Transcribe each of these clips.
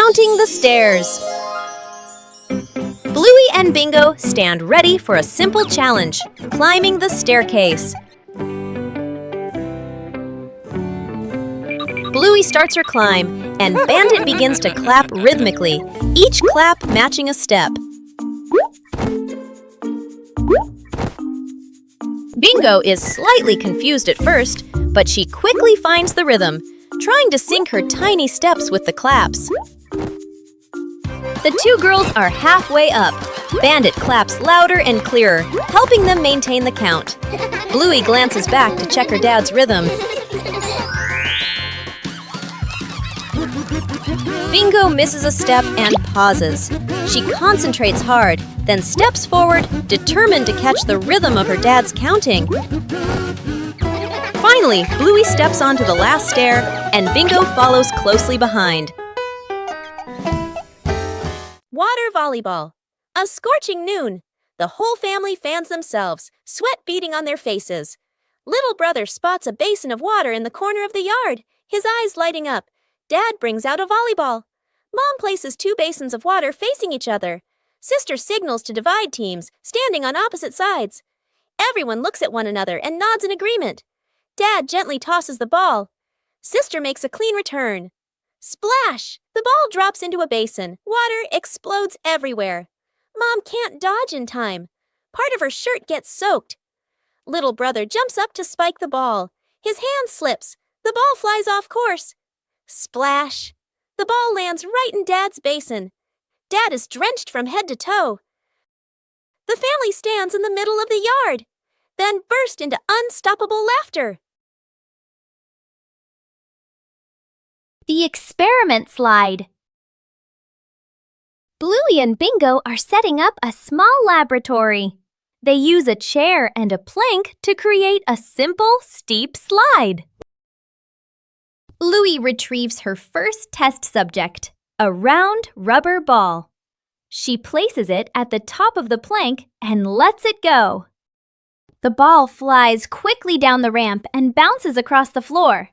Counting the stairs. Bluey and Bingo stand ready for a simple challenge, climbing the staircase. Bluey starts her climb, and Bandit begins to clap rhythmically, each clap matching a step. Bingo is slightly confused at first, but she quickly finds the rhythm, trying to sync her tiny steps with the claps. The two girls are halfway up. Bandit claps louder and clearer, helping them maintain the count. Bluey glances back to check her dad's rhythm. Bingo misses a step and pauses. She concentrates hard, then steps forward, determined to catch the rhythm of her dad's counting. Finally, Bluey steps onto the last stair, and Bingo follows closely behind. Water volleyball. A scorching noon. The whole family fans themselves, sweat beading on their faces. Little brother spots a basin of water in the corner of the yard, his eyes lighting up. Dad brings out a volleyball. Mom places two basins of water facing each other. Sister signals to divide teams, standing on opposite sides. Everyone looks at one another and nods in agreement. Dad gently tosses the ball. Sister makes a clean return. Splash! The ball drops into a basin. Water explodes everywhere. Mom can't dodge in time. Part of her shirt gets soaked. Little brother jumps up to spike the ball. His hand slips. The ball flies off course. Splash! The ball lands right in Dad's basin. Dad is drenched from head to toe. The family stands in the middle of the yard, then burst into unstoppable laughter. The experiment slide. Bluey and Bingo are setting up a small laboratory. They use a chair and a plank to create a simple, steep slide. Bluey retrieves her first test subject, a round rubber ball. She places it at the top of the plank and lets it go. The ball flies quickly down the ramp and bounces across the floor.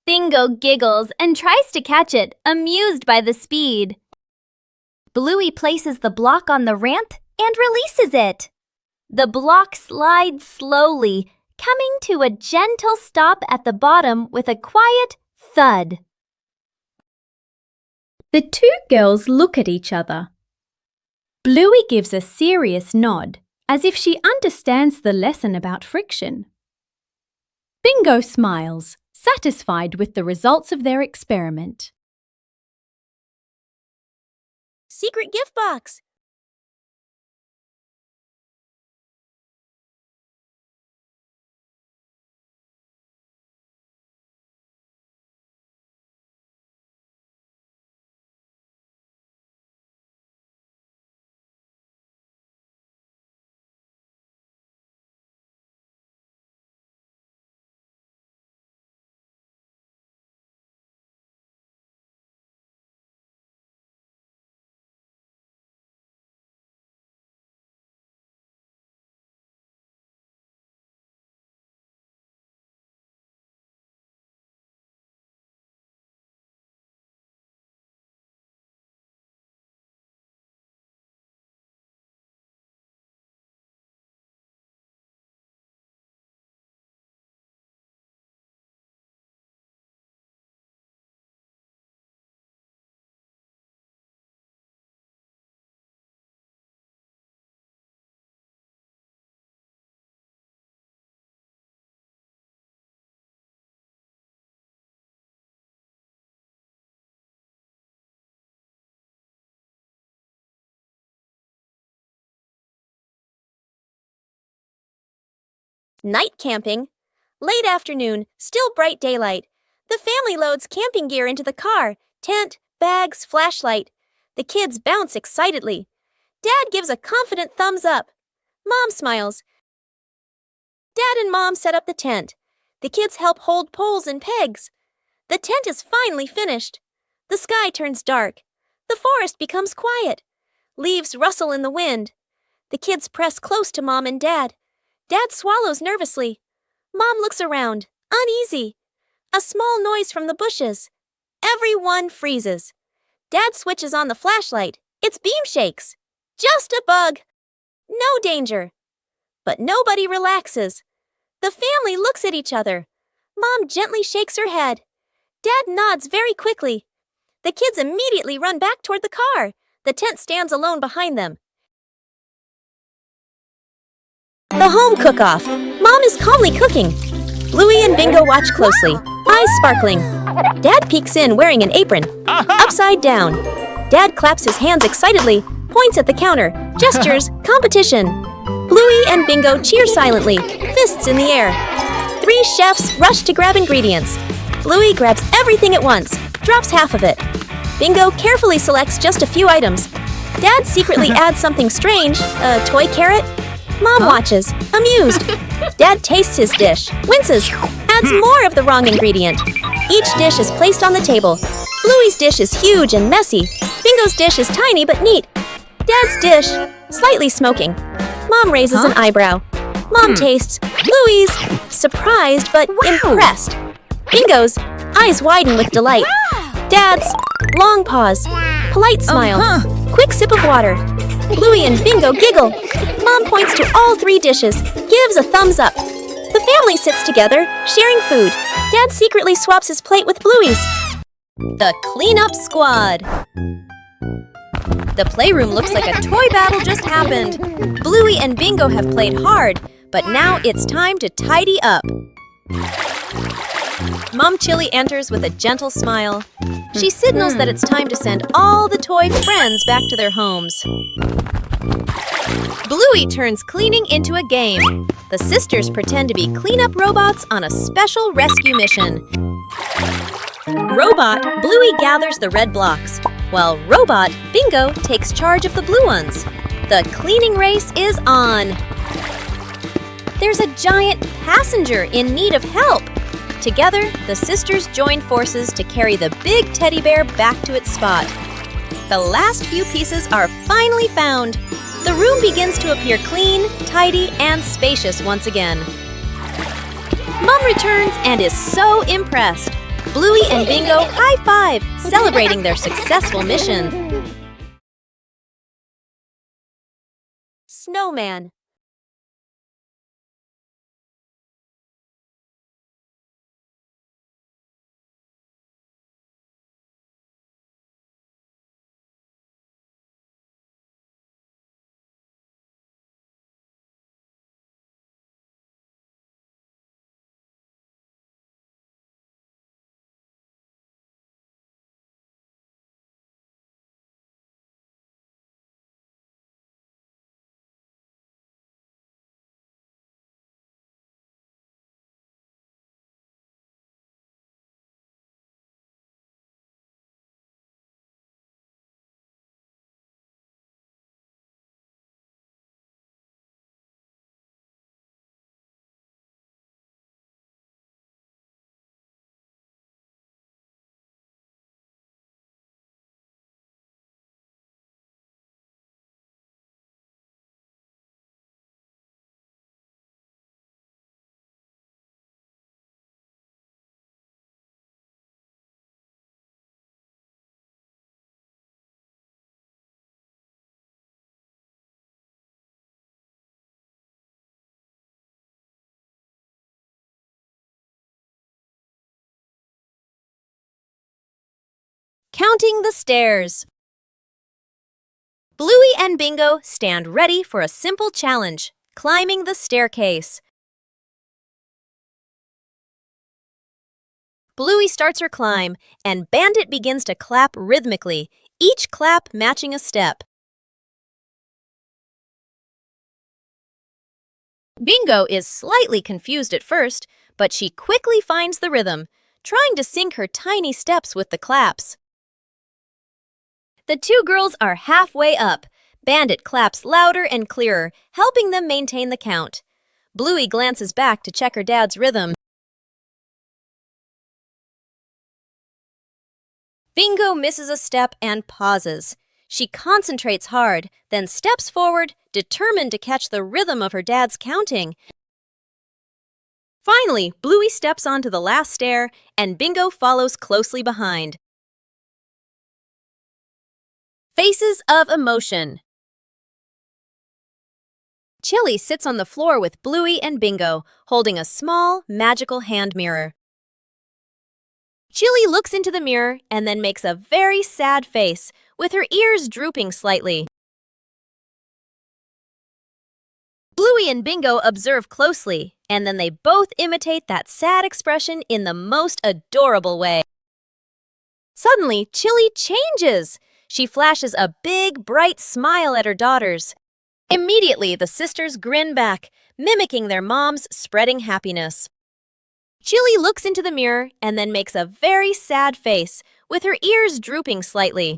Bingo giggles and tries to catch it, amused by the speed. Bluey places the block on the ramp and releases it. The block slides slowly, coming to a gentle stop at the bottom with a quiet thud. The two girls look at each other. Bluey gives a serious nod, as if she understands the lesson about friction. Bingo smiles, satisfied with the results of their experiment. Secret gift box. Night camping. Late afternoon, still bright daylight. The family loads camping gear into the car, tent, bags, flashlight. The kids bounce excitedly. Dad gives a confident thumbs up. Mom smiles. Dad and Mom set up the tent. The kids help hold poles and pegs. The tent is finally finished. The sky turns dark. The forest becomes quiet. Leaves rustle in the wind. The kids press close to Mom and Dad. Dad swallows nervously. Mom looks around, uneasy. A small noise from the bushes. Everyone freezes. Dad switches on the flashlight. It's beam shakes. Just a bug. No danger. But nobody relaxes. The family looks at each other. Mom gently shakes her head. Dad nods very quickly. The kids immediately run back toward the car. The tent stands alone behind them. The home cook-off. Mom is calmly cooking. Bluey and Bingo watch closely, eyes sparkling. Dad peeks in wearing an apron, upside down. Dad claps his hands excitedly, points at the counter, gestures, competition. Bluey and Bingo cheer silently, fists in the air. 3 chefs rush to grab ingredients. Bluey grabs everything at once, drops half of it. Bingo carefully selects just a few items. Dad secretly adds something strange, a toy carrot. Mom watches, amused. Dad tastes his dish, winces, adds more of the wrong ingredient. Each dish is placed on the table. Bluey's dish is huge and messy. Bingo's dish is tiny but neat. Dad's dish, slightly smoking. Mom raises an eyebrow. Mom tastes. Bluey's, surprised but impressed. Bingo's, eyes widen with delight. Dad's, long pause, polite smile, quick sip of water. Bluey and Bingo giggle. Mom points to all 3 dishes, gives a thumbs up. The family sits together, sharing food. Dad secretly swaps his plate with Bluey's. The cleanup squad. The playroom looks like a toy battle just happened. Bluey and Bingo have played hard, but now it's time to tidy up. Mom Chilli enters with a gentle smile. She signals that it's time to send all the toy friends back to their homes. Bluey turns cleaning into a game. The sisters pretend to be cleanup robots on a special rescue mission. Robot Bluey gathers the red blocks, while Robot Bingo takes charge of the blue ones. The cleaning race is on. There's a giant passenger in need of help. Together, the sisters join forces to carry the big teddy bear back to its spot. The last few pieces are finally found. The room begins to appear clean, tidy, and spacious once again. Mom returns and is so impressed. Bluey and Bingo high-five, celebrating their successful mission. Snowman. Counting the stairs. Bluey and Bingo stand ready for a simple challenge, climbing the staircase. Bluey starts her climb, and Bandit begins to clap rhythmically, each clap matching a step. Bingo is slightly confused at first, but she quickly finds the rhythm, trying to sync her tiny steps with the claps. The 2 girls are halfway up. Bandit claps louder and clearer, helping them maintain the count. Bluey glances back to check her dad's rhythm. Bingo misses a step and pauses. She concentrates hard, then steps forward, determined to catch the rhythm of her dad's counting. Finally, Bluey steps onto the last stair, and Bingo follows closely behind. Faces of emotion. Chilli sits on the floor with Bluey and Bingo, holding a small, magical hand mirror. Chilli looks into the mirror and then makes a very sad face, with her ears drooping slightly. Bluey and Bingo observe closely, and then they both imitate that sad expression in the most adorable way. Suddenly, Chilli changes. She flashes a big, bright smile at her daughters. Immediately, the sisters grin back, mimicking their mom's spreading happiness. Chilli looks into the mirror and then makes a very sad face, with her ears drooping slightly.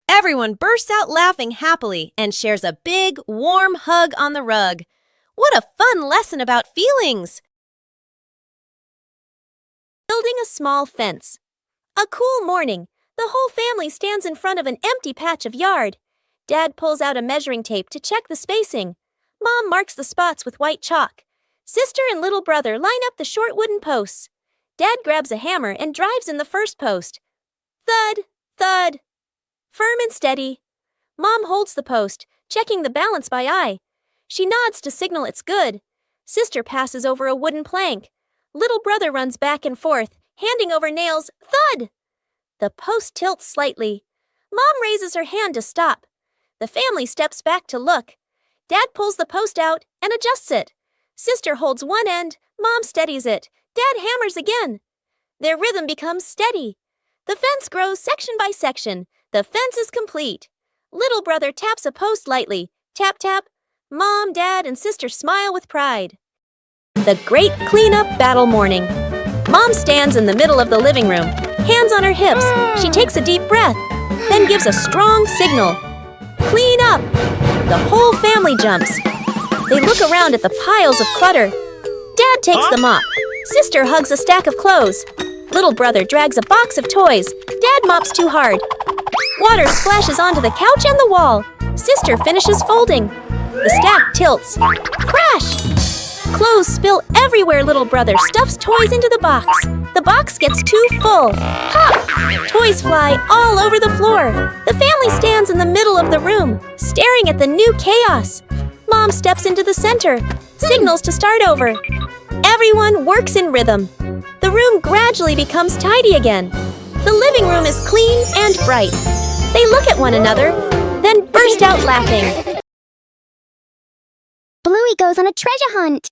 Everyone bursts out laughing happily and shares a big, warm hug on the rug. What a fun lesson about feelings! Building a small fence. A cool morning, the whole family stands in front of an empty patch of yard. Dad pulls out a measuring tape to check the spacing. Mom marks the spots with white chalk. Sister and little brother line up the short wooden posts. Dad grabs a hammer and drives in the first post. Thud, thud. Firm and steady. Mom holds the post, checking the balance by eye. She nods to signal it's good. Sister passes over a wooden plank. Little brother runs back and forth, handing over nails. Thud! The post tilts slightly. Mom raises her hand to stop. The family steps back to look. Dad pulls the post out and adjusts it. Sister holds one end, Mom steadies it. Dad hammers again. Their rhythm becomes steady. The fence grows section by section. The fence is complete. Little brother taps a post lightly. Tap, tap. Mom, Dad, and Sister smile with pride. The great cleanup battle morning. Mom stands in the middle of the living room. Hands on her hips, she takes a deep breath, then gives a strong signal. Clean up! The whole family jumps. They look around at the piles of clutter. Dad takes the mop. Sister hugs a stack of clothes. Little brother drags a box of toys. Dad mops too hard. Water splashes onto the couch and the wall. Sister finishes folding. The stack tilts. Crash! Clothes spill everywhere. Little brother stuffs toys into the box. The box gets too full. Pop! Toys fly all over the floor. The family stands in the middle of the room, staring at the new chaos. Mom steps into the center, signals to start over. Everyone works in rhythm. The room gradually becomes tidy again. The living room is clean and bright. They look at one another, then burst out laughing. Bluey goes on a treasure hunt.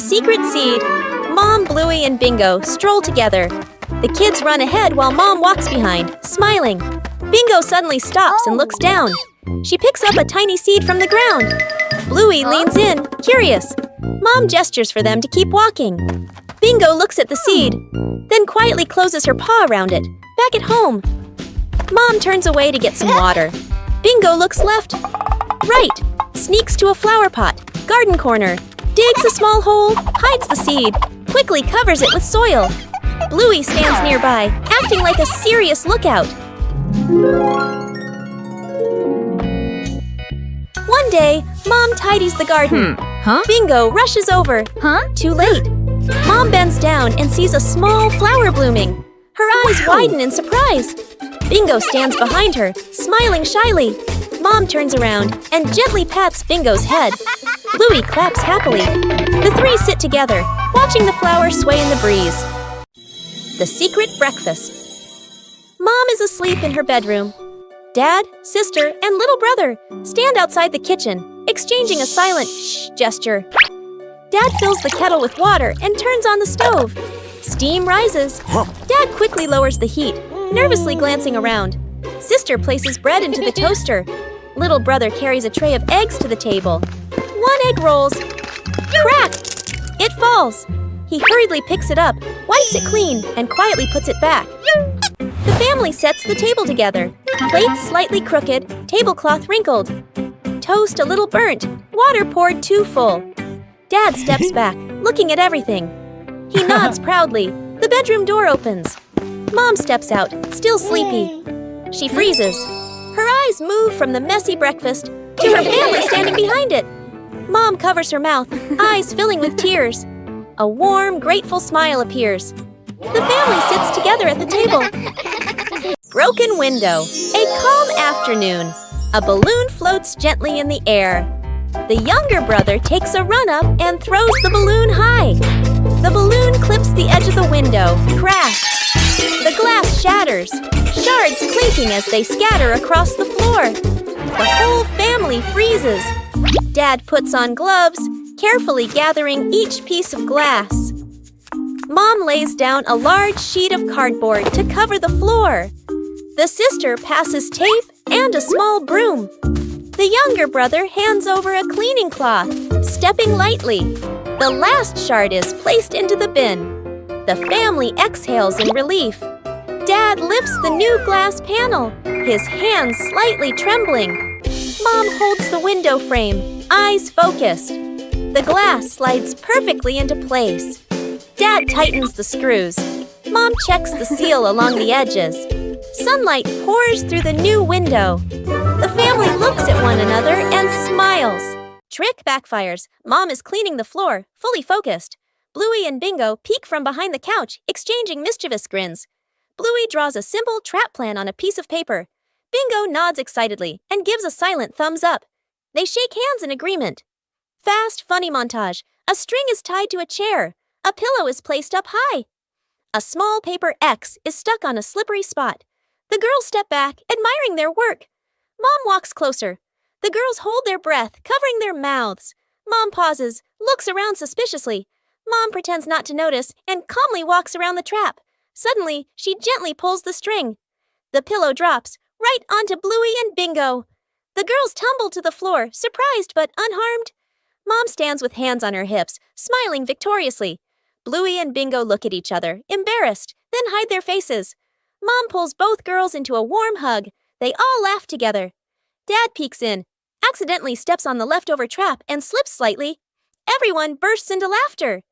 Secret seed. Mom, Bluey, and Bingo stroll together. The kids run ahead while Mom walks behind, smiling. Bingo suddenly stops and looks down. She picks up a tiny seed from the ground. Bluey leans in, curious. Mom gestures for them to keep walking. Bingo looks at the seed, then quietly closes her paw around it. Back at home. Mom turns away to get some water. Bingo looks left, right, sneaks to a flower pot, garden corner, digs a small hole, hides the seed, quickly covers it with soil. Bluey stands nearby, acting like a serious lookout. One One day, Mom tidies the garden. Huh? Bingo rushes over. Huh? Too late. Mom bends down and sees a small flower blooming. Her eyes widen in surprise. Bingo stands behind her, smiling shyly. Mom turns around and gently pats Bingo's head. Bluey claps happily. The three sit together, watching the flower sway in the breeze. The secret breakfast. Mom is asleep in her bedroom. Dad, sister, and little brother stand outside the kitchen, exchanging a silent shh gesture. Dad fills the kettle with water and turns on the stove. Steam rises. Dad quickly lowers the heat, nervously glancing around. Sister places bread into the toaster. Little brother carries a tray of eggs to the table. One egg rolls. Crack! It falls. He hurriedly picks it up, wipes it clean, and quietly puts it back. The family sets the table together. Plates slightly crooked, tablecloth wrinkled. Toast a little burnt, water poured too full. Dad steps back, looking at everything. He nods proudly. The bedroom door opens. Mom steps out, still sleepy. She freezes. Her eyes move from the messy breakfast to her family standing behind it. Mom covers her mouth, eyes filling with tears. A warm, grateful smile appears. The family sits together at the table. Broken window. A calm afternoon. A balloon floats gently in the air. The younger brother takes a run up and throws the balloon high. The balloon clips the edge of the window. Crash! The glass shatters, shards clinking as they scatter across the floor. The whole family freezes. Dad puts on gloves, carefully gathering each piece of glass. Mom lays down a large sheet of cardboard to cover the floor. The sister passes tape and a small broom. The younger brother hands over a cleaning cloth, stepping lightly. The last shard is placed into the bin. The family exhales in relief. Dad lifts the new glass panel, his hands slightly trembling. Mom holds the window frame, eyes focused. The glass slides perfectly into place. Dad tightens the screws. Mom checks the seal along the edges. Sunlight pours through the new window. The family looks at one another and smiles. Trick backfires. Mom is cleaning the floor, fully focused. Bluey and Bingo peek from behind the couch, exchanging mischievous grins. Bluey draws a simple trap plan on a piece of paper. Bingo nods excitedly and gives a silent thumbs up. They shake hands in agreement. Fast, funny montage. A string is tied to a chair. A pillow is placed up high. A small paper X is stuck on a slippery spot. The girls step back, admiring their work. Mom walks closer. The girls hold their breath, covering their mouths. Mom pauses, looks around suspiciously. Mom pretends not to notice and calmly walks around the trap. Suddenly, she gently pulls the string. The pillow drops, right onto Bluey and Bingo. The girls tumble to the floor, surprised but unharmed. Mom stands with hands on her hips, smiling victoriously. Bluey and Bingo look at each other, embarrassed, then hide their faces. Mom pulls both girls into a warm hug. They all laugh together. Dad peeks in, accidentally steps on the leftover trap and slips slightly. Everyone bursts into laughter.